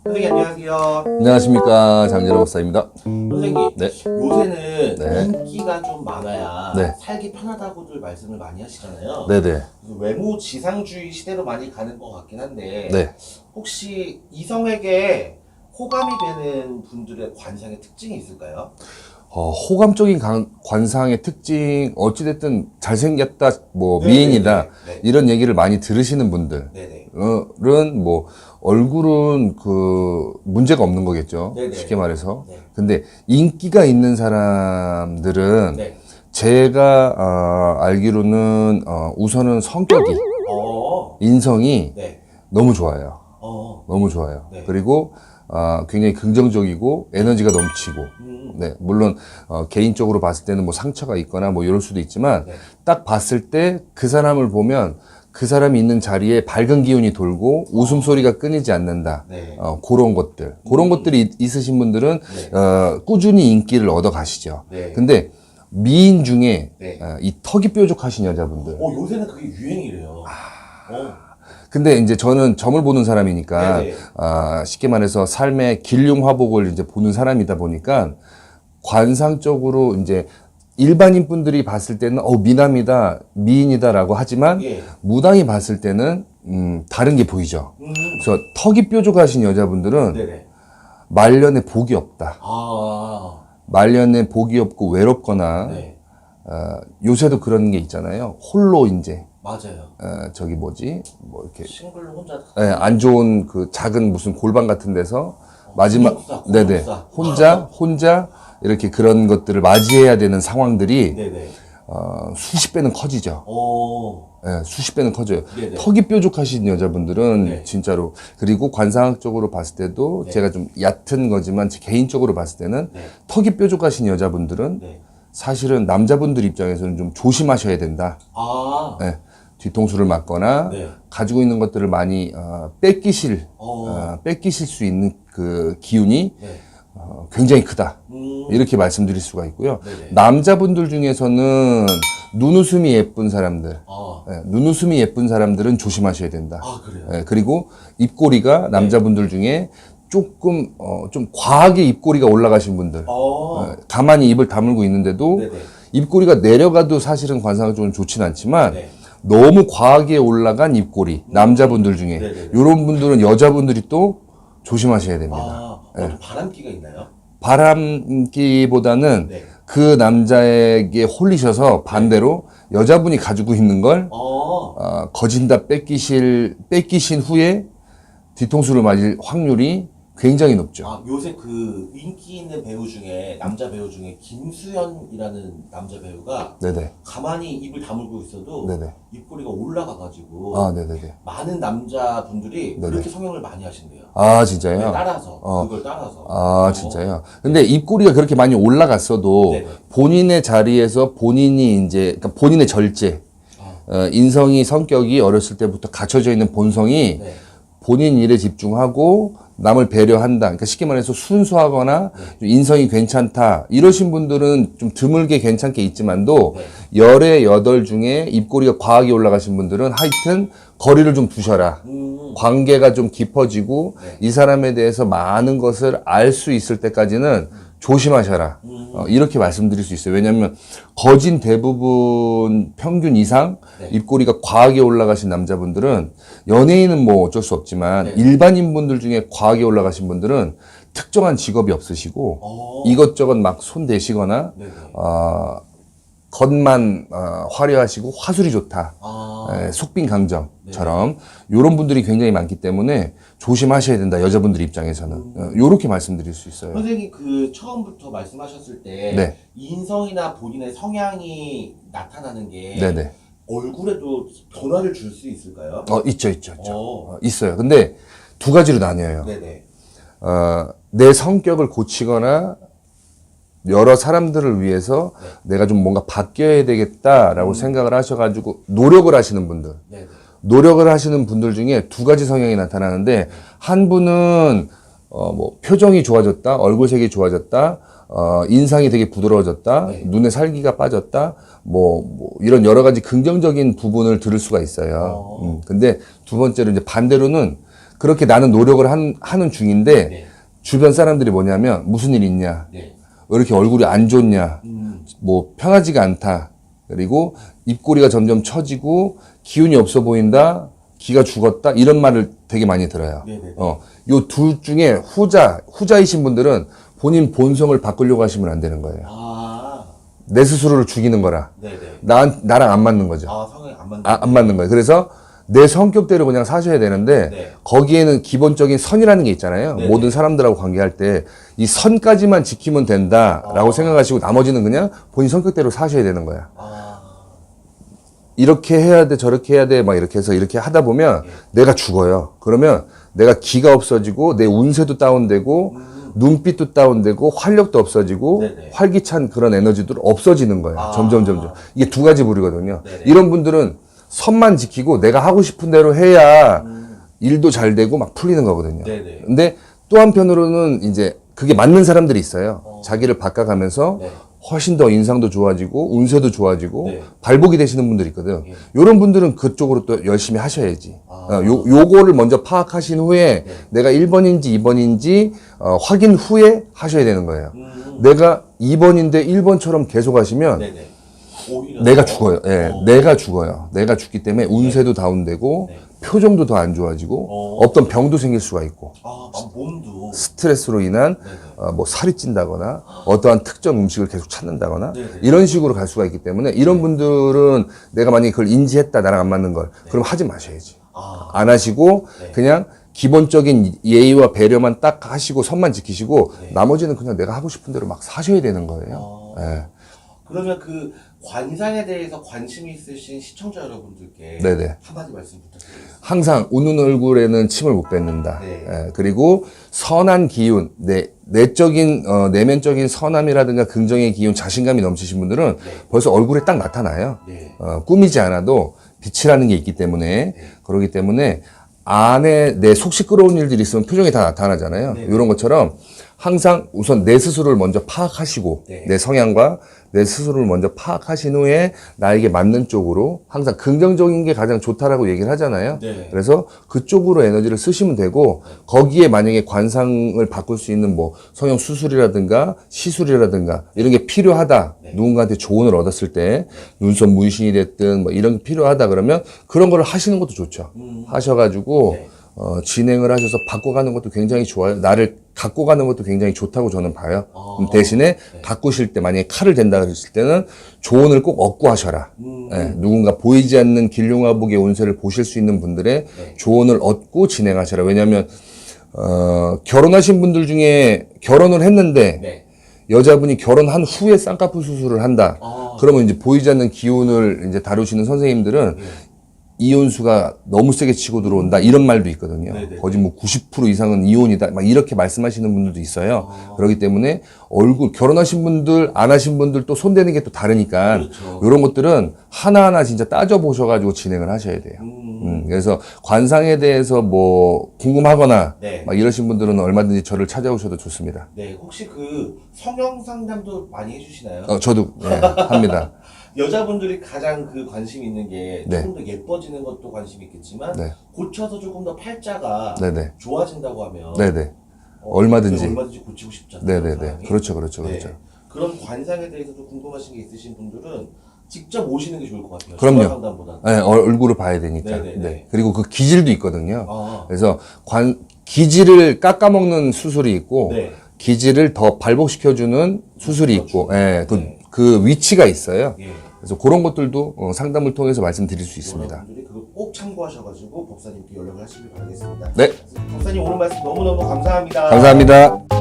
선생님 안녕하세요. 안녕하십니까, 장진호 박사입니다. 선생님, 네. 요새는 네. 인기가 좀 많아야 네. 살기 편하다고들 말씀을 많이 하시잖아요. 네네. 그래서 외모 지상주의 시대로 많이 가는 것 같긴 한데 네. 혹시 이성에게 호감이 되는 분들의 관상의 특징이 있을까요? 호감적인 관상의 특징, 어찌됐든 잘생겼다, 뭐, 네네네. 미인이다, 네. 이런 얘기를 많이 들으시는 분들은, 네네. 뭐, 얼굴은 문제가 없는 거겠죠. 네네. 쉽게 말해서. 네. 근데 인기가 있는 사람들은, 네. 제가, 알기로는, 우선은 성격이, 인성이 네. 너무 좋아요. 너무 좋아요. 네. 그리고 굉장히 긍정적이고 에너지가 넘치고, 네, 물론 개인적으로 봤을 때는 뭐 상처가 있거나 뭐 이럴 수도 있지만, 네. 딱 봤을 때 그 사람을 보면 그 사람이 있는 자리에 밝은 기운이 돌고 웃음소리가 끊이지 않는다. 네. 그런 것들이 있으신 분들은 네. 꾸준히 인기를 얻어 가시죠. 네. 근데 미인 중에 네. 이 턱이 뾰족하신 여자분들. 요새는 그게 유행이래요. 근데 이제 저는 점을 보는 사람이니까, 네네. 쉽게 말해서 삶의 길흉화복을 이제 보는 사람이다 보니까, 관상적으로 이제 일반인 분들이 봤을 때는, 미남이다, 미인이다라고 하지만, 예. 무당이 봤을 때는, 다른 게 보이죠. 그래서 턱이 뾰족하신 여자분들은 네네. 말년에 복이 없다. 말년에 복이 없고 외롭거나, 네. 요새도 그런 게 있잖아요. 홀로 이제, 맞아요. 이렇게. 싱글로 혼자. 네, 안 좋은 그 작은 무슨 골방 같은 데서 마지막, 공격사. 혼자 이렇게 그런 것들을 맞이해야 되는 상황들이, 네네. 수십 배는 커지죠. 네, 수십 배는 커져요. 네네. 턱이 뾰족하신 여자분들은 네. 진짜로, 그리고 관상학적으로 봤을 때도 네. 제가 좀 얕은 거지만 제 개인적으로 봤을 때는 네. 턱이 뾰족하신 여자분들은 네. 사실은 남자분들 입장에서는 좀 조심하셔야 된다. 네, 뒤통수를 맞거나 네. 가지고 있는 것들을 많이 뺏기실 수 있는 그 기운이 네. 굉장히 크다. 이렇게 말씀드릴 수가 있고요. 네네. 남자분들 중에서는 눈웃음이 예쁜 사람들, 눈웃음이 예쁜 사람들은 조심하셔야 된다. 그래요? 예, 그리고 입꼬리가 남자분들 중에 조금 좀 과하게 입꼬리가 올라가신 분들, 가만히 입을 다물고 있는데도 네네. 입꼬리가 내려가도 사실은 관상학적으로 좋진 않지만 네. 너무 너무 과하게 올라간 입꼬리, 남자분들 중에 네네네. 이런 분들은 여자분들이 또 조심하셔야 됩니다. 좀 바람기가 있나요? 바람기보다는 네. 그 남자에게 홀리셔서 반대로 여자분이 가지고 있는 걸 거진다 뺏기신 후에 뒤통수를 맞을 확률이 굉장히 높죠. 요새 그 인기 있는 배우 중에 남자 배우 중에 김수현이라는 남자 배우가 네네. 가만히 입을 다물고 있어도 네네. 입꼬리가 올라가가지고 네네네. 많은 남자분들이 네네. 그렇게 성형을 많이 하신대요. 진짜요? 네, 따라서 그걸 따라서. 진짜요? 근데 입꼬리가 그렇게 많이 올라갔어도 네네. 본인의 자리에서 본인이 이제, 그러니까 본인의 절제, 인성이, 성격이 어렸을 때부터 갖춰져 있는 본성이 네. 본인 일에 집중하고 남을 배려한다. 그러니까 쉽게 말해서 순수하거나 좀 인성이 괜찮다. 이러신 분들은 좀 드물게 괜찮게 있지만도 열의 여덟 중에 입꼬리가 과하게 올라가신 분들은 하여튼 거리를 좀 두셔라. 관계가 좀 깊어지고 이 사람에 대해서 많은 것을 알 수 있을 때까지는 조심하셔라. 이렇게 말씀드릴 수 있어요. 왜냐하면 거진 대부분 평균 이상 입꼬리가 과하게 올라가신 남자분들은 연예인은 뭐 어쩔 수 없지만 일반인 분들 중에 과하게 올라가신 분들은 특정한 직업이 없으시고 이것저것 막 손 대시거나 겉만 화려하시고 화술이 좋다. 속빈강정처럼 이런 분들이 굉장히 많기 때문에 조심하셔야 된다. 여자분들 입장에서는 이렇게 말씀드릴 수 있어요. 선생님 그 처음부터 말씀하셨을 때 네. 인성이나 본인의 성향이 나타나는 게 네네. 얼굴에도 변화를 줄 수 있을까요? 있죠. 있어요. 근데 두 가지로 나뉘어요. 네네. 내 성격을 고치거나 여러 사람들을 위해서 내가 좀 뭔가 바뀌어야 되겠다라고 생각을 하셔가지고 노력을 하시는 분들. 네네. 노력을 하시는 분들 중에 두 가지 성향이 나타나는데, 한 분은 뭐 표정이 좋아졌다, 얼굴색이 좋아졌다, 인상이 되게 부드러워졌다, 눈에 살기가 빠졌다, 뭐 이런 여러 가지 긍정적인 부분을 들을 수가 있어요. 근데 두 번째로 이제 반대로는 그렇게 나는 노력을 하는 중인데 네. 주변 사람들이 뭐냐면 무슨 일 있냐, 네. 왜 이렇게 얼굴이 안 좋냐, 뭐 편하지가 않다, 그리고 입꼬리가 점점 처지고 기운이 없어 보인다, 기가 죽었다, 이런 말을 되게 많이 들어요. 네네. 요 둘 중에 후자이신 분들은 본인 본성을 바꾸려고 하시면 안 되는 거예요. 아, 내 스스로를 죽이는 거라. 네네. 나랑 안 맞는 거죠. 아, 성향이 안 맞는. 안 맞는 거예요. 그래서 내 성격대로 그냥 사셔야 되는데 네. 거기에는 기본적인 선이라는 게 있잖아요. 네네. 모든 사람들하고 관계할 때 이 선까지만 지키면 된다라고 생각하시고 나머지는 그냥 본인 성격대로 사셔야 되는 거야. 아, 이렇게 해야 돼, 저렇게 해야 돼, 막 이렇게 해서 이렇게 하다 보면 내가 죽어요. 그러면 내가 기가 없어지고 내 운세도 다운되고 눈빛도 다운되고 활력도 없어지고 네네. 활기찬 그런 에너지도 없어지는 거예요. 아. 점점. 이게 두 가지 부류거든요. 네네. 이런 분들은 선만 지키고 내가 하고 싶은 대로 해야 일도 잘 되고 막 풀리는 거거든요. 네네. 근데 또 한편으로는 이제 그게 맞는 사람들이 있어요. 자기를 바꿔가면서 네. 훨씬 더 인상도 좋아지고 운세도 좋아지고 네. 발복이 되시는 분들이 있거든. 이런 분들은 그쪽으로 또 열심히 하셔야지. 아. 요거를 먼저 파악하신 후에 내가 1번인지 2번인지 확인 후에 하셔야 되는 거예요. 내가 2번인데 1번처럼 계속 하시면 네네. 오히려 내가 죽어요. 예, 내가 죽어요. 내가 죽기 때문에 운세도 다운되고 네. 표정도 더 안 좋아지고 어떤 병도 생길 수가 있고 아, 몸도. 스트레스로 인한 네네. 뭐 살이 찐다거나 어떠한 특정 음식을 계속 찾는다거나 네네. 이런 식으로 갈 수가 있기 때문에 이런 분들은 내가 만약에 그걸 인지했다, 나랑 안 맞는 걸, 그럼 하지 마셔야지. 아, 안 하시고 네. 그냥 기본적인 예의와 배려만 딱 하시고 선만 지키시고 네. 나머지는 그냥 내가 하고 싶은 대로 막 사셔야 되는 거예요. 예. 그러면 그 관상에 대해서 관심이 있으신 시청자 여러분들께 네네. 한마디 말씀 부탁드리겠습니다. 항상 웃는 얼굴에는 침을 못 뱉는다. 네. 예, 그리고 선한 기운, 내적인 내면적인 선함이라든가 긍정의 기운, 자신감이 넘치신 분들은 벌써 얼굴에 딱 나타나요. 네. 꾸미지 않아도 빛이라는 게 있기 때문에 그렇기 때문에 안에 내 속 시끄러운 일들이 있으면 표정이 다 나타나잖아요. 네. 이런 것처럼 항상 우선 내 스스로를 먼저 파악하시고 네. 내 성향과 내 스스로를 먼저 파악하신 후에 나에게 맞는 쪽으로 항상 긍정적인 게 가장 좋다라고 얘기를 하잖아요. 네. 그래서 그쪽으로 에너지를 쓰시면 되고 거기에 만약에 관상을 바꿀 수 있는 뭐 성형 수술이라든가 시술이라든가 이런 게 필요하다. 누군가한테 조언을 얻었을 때 눈썹 문신이 됐든 뭐 이런 게 필요하다 그러면 그런 거를 하시는 것도 좋죠. 하셔가지고 네. 진행을 하셔서 바꿔가는 것도 굉장히 좋아요. 나를 갖고 가는 것도 굉장히 좋다고 저는 봐요. 대신에 바꾸실 때 만약에 칼을 댄다 그랬을 때는 조언을 꼭 얻고 하셔라. 예, 누군가 보이지 않는 길흉화복의 운세를 보실 수 있는 분들의 조언을 얻고 진행하셔라. 왜냐하면 결혼하신 분들 중에 결혼을 했는데 네. 여자분이 결혼한 후에 쌍꺼풀 수술을 한다. 그러면 이제 보이지 않는 기운을 이제 다루시는 선생님들은 이혼수가 너무 세게 치고 들어온다 이런 말도 있거든요. 네네. 거의 뭐 90% 이상은 이혼이다 막 이렇게 말씀하시는 분들도 있어요. 그렇기 때문에 얼굴 결혼하신 분들 안 하신 분들 또 손대는 게 또 다르니까 그렇죠. 이런 것들은 하나하나 진짜 따져 보셔가지고 진행을 하셔야 돼요. 그래서 관상에 대해서 뭐 궁금하거나 네. 막 이러신 분들은 얼마든지 저를 찾아오셔도 좋습니다. 네, 혹시 그 성형 상담도 많이 해주시나요? 저도 네, 합니다. 여자분들이 가장 그 관심 있는 게 네. 조금 더 예뻐지는 것도 관심 있겠지만 네. 고쳐서 조금 더 팔자가 네네. 좋아진다고 하면 네네. 얼마든지. 얼마든지 고치고 싶잖아요. 네네네. 사람이. 그렇죠, 그렇죠, 네. 그렇죠. 그런 관상에 대해서도 궁금하신 게 있으신 분들은 직접 오시는 게 좋을 것 같아요. 그럼요. 전화 상담보다. 네, 얼굴을 봐야 되니까. 네네네. 네. 그리고 그 기질도 있거든요. 아, 그래서 기질을 깎아먹는 수술이 있고, 네. 기질을 더 발복시켜주는 수술이 있고, 예, 네. 그 위치가 있어요. 예. 그래서 그런 것들도 상담을 통해서 말씀드릴 수 있습니다. 여러분들이 그거 꼭 참고하셔가지고 법사님께 연락을 하시길 바라겠습니다. 네. 법사님 오늘 말씀 너무너무 감사합니다. 감사합니다.